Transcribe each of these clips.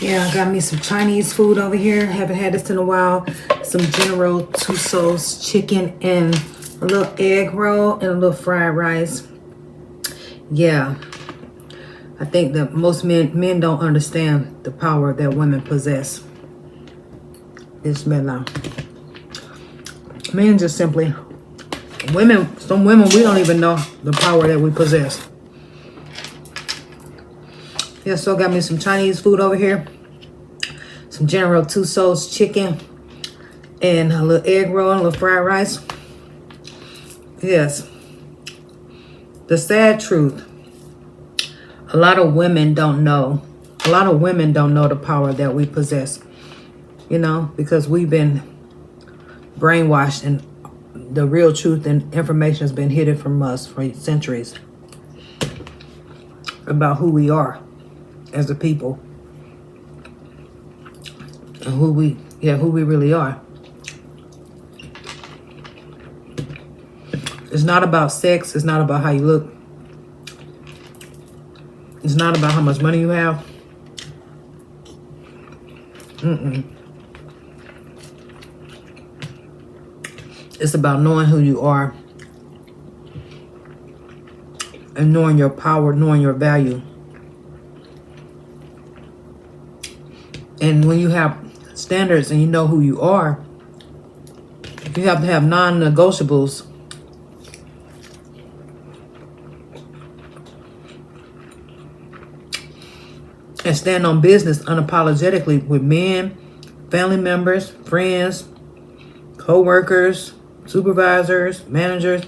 Yeah, I got me some Chinese food over here. Haven't had this in a while. Some General Tussauds chicken and a little egg roll and a little fried rice. Yeah, I think that most men don't understand the power that women possess. Bismillah. Men just simply, some women, we don't even know the power that we possess. Yeah, so I got me some Chinese food over here. Some General Tussauds chicken and a little egg roll and a little fried rice. Yes. The sad truth, a lot of women don't know. A lot of women don't know the power that we possess. You know, because we've been brainwashed and the real truth and information has been hidden from us for centuries about who we are as a people and who we really are. It's not about sex. It's not about how you look. It's not about how much money you have. It's about knowing who you are and knowing your power, knowing your value. And when you have standards and you know who you are, you have to have non-negotiables. And stand on business unapologetically with men, family members, friends, co-workers, supervisors, managers.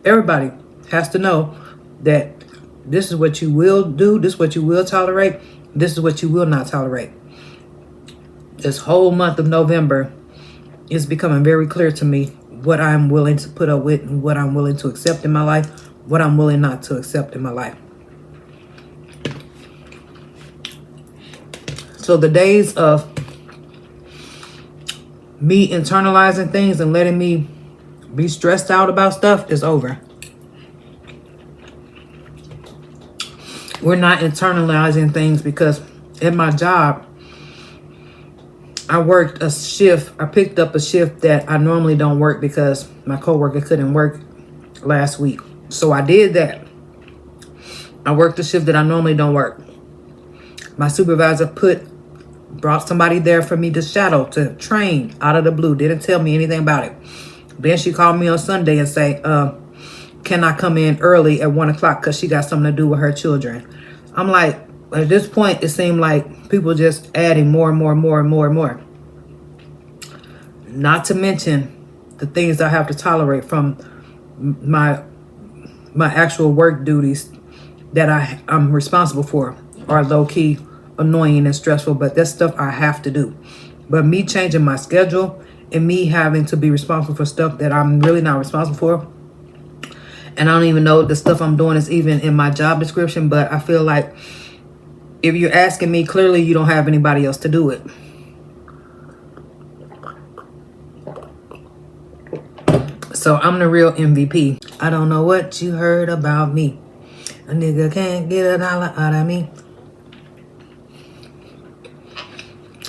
Everybody has to know that this is what you will do, this is what you will tolerate, this is what you will not tolerate. This whole month of November is becoming very clear to me what I'm willing to put up with and what I'm willing to accept in my life, what I'm willing not to accept in my life. So the days of me internalizing things and letting me be stressed out about stuff is over. We're not internalizing things because at my job, I worked a shift. I picked up a shift that I normally don't work because my coworker couldn't work last week. So I did that. I worked a shift that I normally don't work. My supervisor brought somebody there for me to shadow, to train out of the blue. Didn't tell me anything about it. Then she called me on Sunday and say, can I come in early at 1 o'clock because she got something to do with her children? I'm like, at this point, it seemed like people just adding more and more and more and more and more. Not to mention the things I have to tolerate from my actual work duties that I'm responsible for are low-key annoying and stressful, but that's stuff I have to do. But me changing my schedule and me having to be responsible for stuff that I'm really not responsible for, and I don't even know the stuff I'm doing is even in my job description, but I feel like if you're asking me, clearly you don't have anybody else to do it. So I'm the real MVP. I don't know what you heard about me. A nigga can't get a dollar out of me.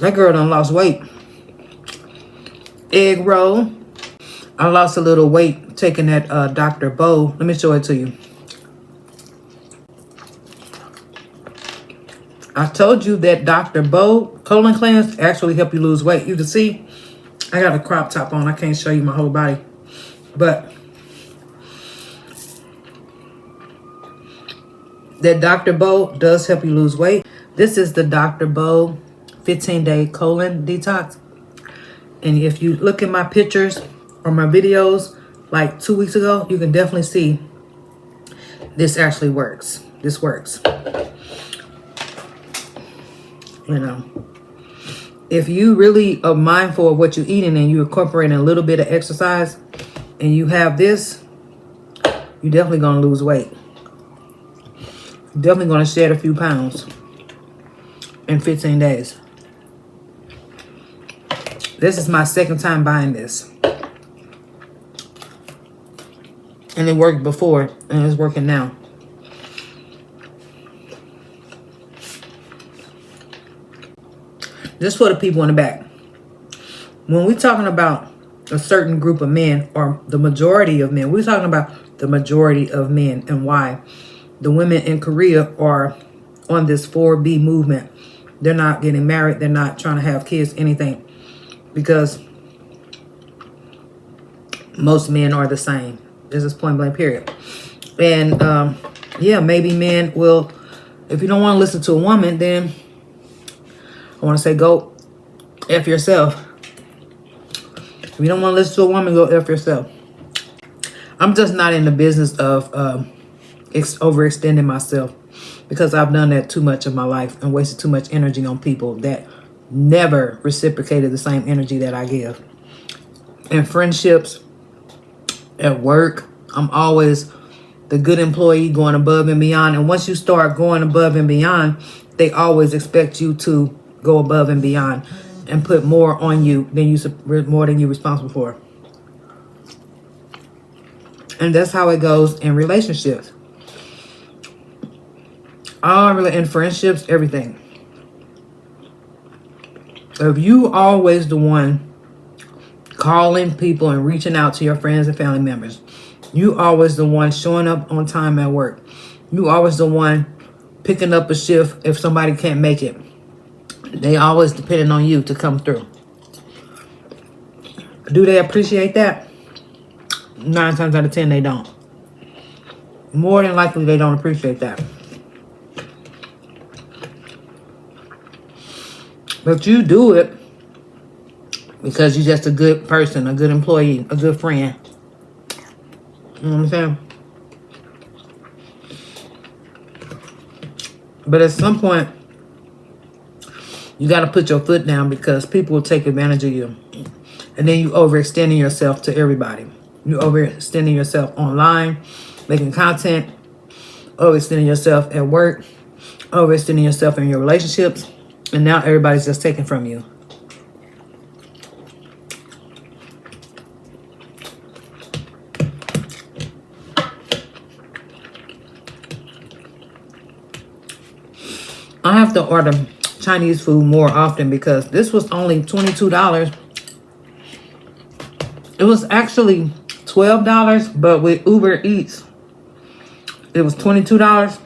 That girl done lost weight. Egg roll. I lost a little weight taking that Dr. Bo. Let me show it to you. I told you that Dr. Bo colon cleanse actually help you lose weight. You can see I got a crop top on. I can't show you my whole body. But that Dr. Bo does help you lose weight. This is the Dr. Bo 15-day colon detox. And if you look at my pictures or my videos like 2 weeks ago, you can definitely see this actually works. This works. You know, if you really are mindful of what you're eating and you incorporate a little bit of exercise and you have this, you're definitely going to lose weight. You're definitely going to shed a few pounds in 15 days. This is my second time buying this. And it worked before and it's working now. Just for the people in the back. When we're talking about a certain group of men, or the majority of men, we're talking about the majority of men, and why the women in Korea are on this 4B movement. They're not getting married. They're not trying to have kids, anything. Because most men are the same. This is point blank period. And yeah, maybe men will, if you don't want to listen to a woman, then I want to say go F yourself. If you don't want to listen to a woman, go F yourself. I'm just not in the business of overextending myself, because I've done that too much of my life and wasted too much energy on people that never reciprocated the same energy that I give. In friendships, at work, I'm always the good employee going above and beyond. And once you start going above and beyond, they always expect you to go above and beyond and put more on you than you're responsible for. And that's how it goes in relationships. In friendships, everything. If you always the one calling people and reaching out to your friends and family members, you always the one showing up on time at work, you always the one picking up a shift if somebody can't make it, they always depending on you to come through. Do they appreciate that? 9 times out of 10 they don't. More than likely they don't appreciate that. But you do it because you're just a good person, a good employee, a good friend. You know what I'm saying? But at some point, you got to put your foot down, because people will take advantage of you. And then you overextending yourself to everybody. You overextending yourself online, making content, overextending yourself at work, overextending yourself in your relationships. And now everybody's just taking from you. I have to order Chinese food more often, because this was only $22. It was actually $12, but with Uber Eats, it was $22.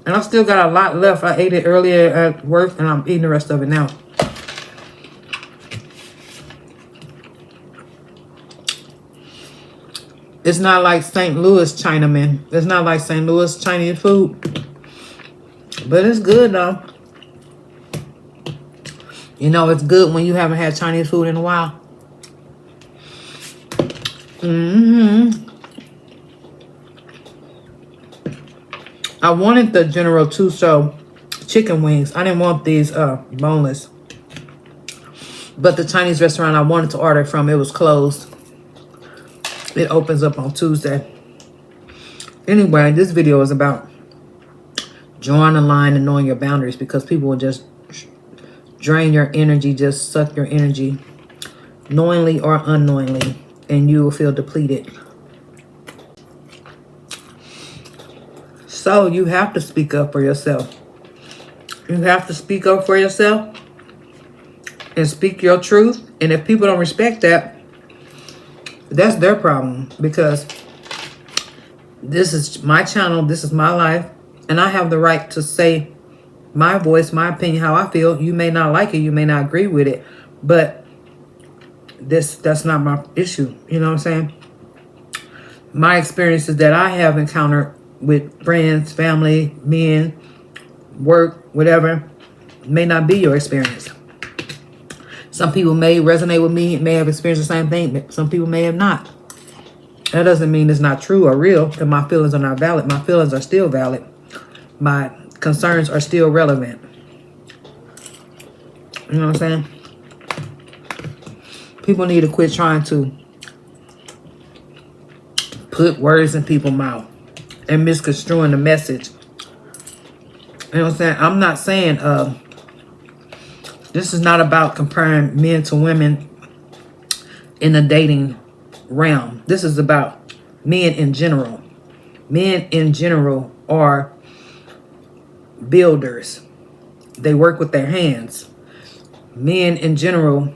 And I still got a lot left. I ate it earlier at work, and I'm eating the rest of it now. It's not like St. Louis Chinaman. It's not like St. Louis Chinese food. But it's good, though. You know, it's good when you haven't had Chinese food in a while. I wanted the General Tso chicken wings. I didn't want these boneless. But the Chinese restaurant I wanted to order from, it was closed. It opens up on Tuesday. Anyway, this video is about drawing a line and knowing your boundaries, because people will just drain your energy, just suck your energy, knowingly or unknowingly, and you will feel depleted. So you have to speak up for yourself. You have to speak up for yourself and speak your truth. And if people don't respect that, that's their problem, because this is my channel, this is my life, and I have the right to say my voice, my opinion, how I feel. You may not like it, you may not agree with it, but that's not my issue. You know what I'm saying? My experiences that I have encountered with friends, family, men, work, whatever, may not be your experience. Some people may resonate with me, may have experienced the same thing, but some people may have not. That doesn't mean it's not true or real, and my feelings are not valid. My feelings are still valid. My concerns are still relevant. You know what I'm saying? People need to quit trying to put words in people's mouth and misconstruing the message. You know what I'm saying? I'm not saying this is not about comparing men to women in the dating realm. This is about men in general. Men in general are builders. They work with their hands. Men in general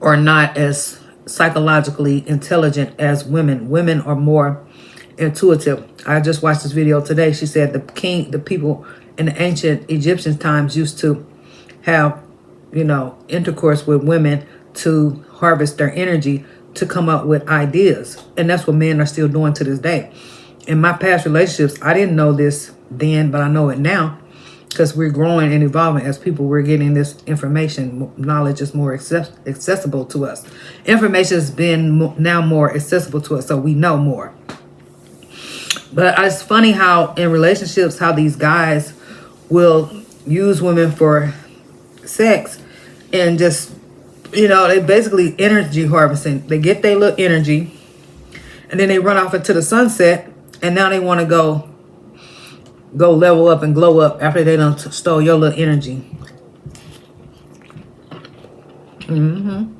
are not as psychologically intelligent as women. Women are more intuitive. I just watched this video today. She said the people in the ancient Egyptian times used to have, intercourse with women to harvest their energy to come up with ideas. And that's what men are still doing to this day. In my past relationships, I didn't know this then, but I know it now because we're growing and evolving as people. We're getting this information. Knowledge is more accessible to us. Information has been now more accessible to us, so we know more. But it's funny how in relationships, how these guys will use women for sex and just, they basically energy harvesting. They get their little energy and then they run off into the sunset, and now they want to go level up and glow up after they done stole your little energy. And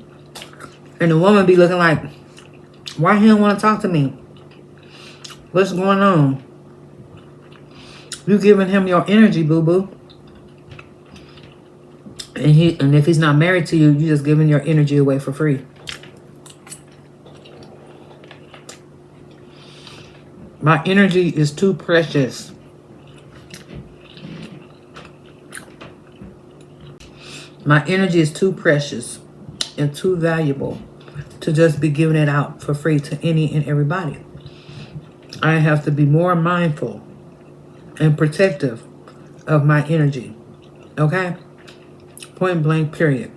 the woman be looking like, why he don't want to talk to me? What's going on? You giving him your energy, boo-boo. And if he's not married to you, you just giving your energy away for free. My energy is too precious. My energy is too precious and too valuable to just be giving it out for free to any and everybody. I have to be more mindful and protective of my energy. Okay? Point blank, period.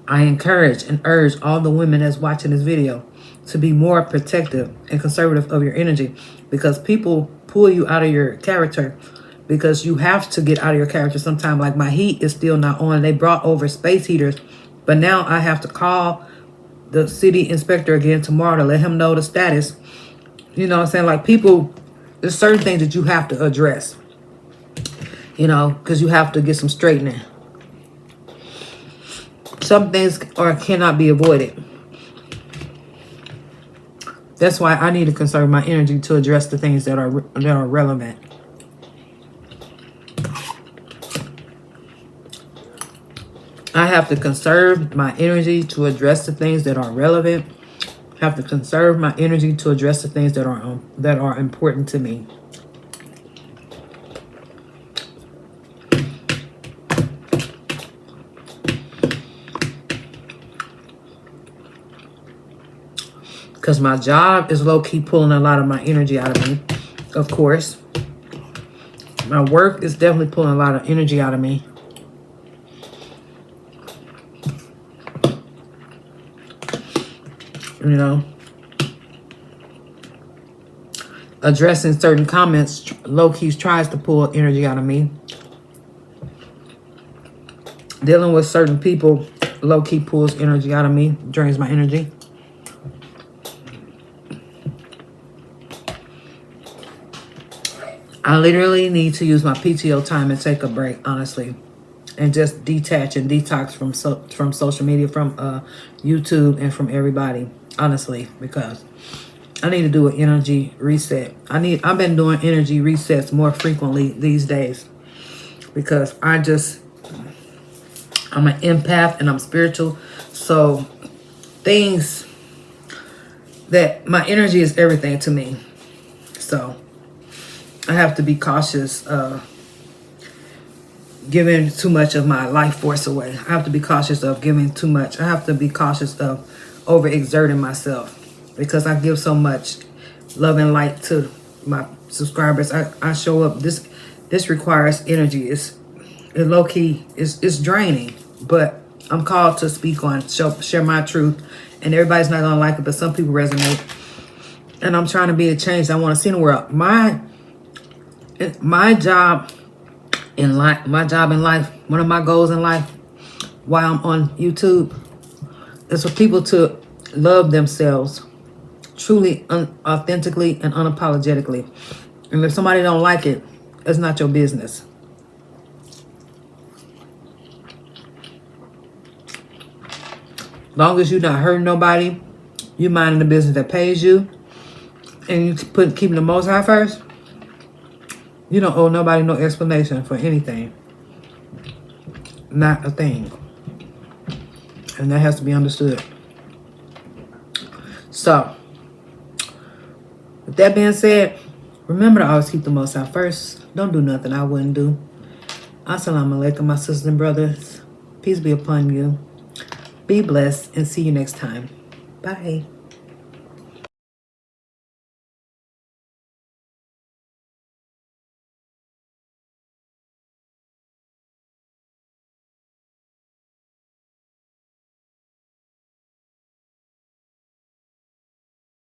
I encourage and urge all the women that's watching this video to be more protective and conservative of your energy, because people pull you out of your character because you have to get out of your character sometime. Like my heat is still not on. They brought over space heaters, but now I have to call the city inspector again tomorrow to let him know the status. You know what I'm saying? Like people, there's certain things that you have to address, because you have to get some straightening. Some things cannot be avoided. That's why I need to conserve my energy to address the things that are relevant. I have to conserve my energy to address the things that are relevant. I have to conserve my energy to address the things that are important to me. Because my job is low-key pulling a lot of my energy out of me, of course. My work is definitely pulling a lot of energy out of me. Addressing certain comments low-key tries to pull energy out of me. Dealing with certain people low-key pulls energy out of me, drains my energy. I literally need to use my PTO time and take a break, honestly, and just detach and detox from social media, from YouTube, and from everybody, honestly, because I need to do an energy reset. I've been doing energy resets more frequently these days because I'm an empath and I'm spiritual. So things that my energy is everything to me. So I have to be cautious of giving too much of my life force away. I have to be cautious of giving too much. I have to be cautious of overexerting myself because I give so much love and light to my subscribers. I show up. This requires energy. It's low-key. It's draining, but I'm called to speak on, share my truth, and everybody's not going to like it, but some people resonate. And I'm trying to be a change I want to see in the world. My job in life, one of my goals in life while I'm on YouTube is for people to love themselves truly, authentically, and unapologetically. And if somebody don't like it, it's not your business. Long as you're not hurting nobody, you minding the business that pays you, and you keeping the Most High first, You don't owe nobody no explanation for anything. Not a thing. And that has to be understood. So, with that being said, remember to always keep the most out first. Don't do nothing I wouldn't do. Assalamu alaikum, my sisters and brothers. Peace be upon you. Be blessed and see you next time. Bye.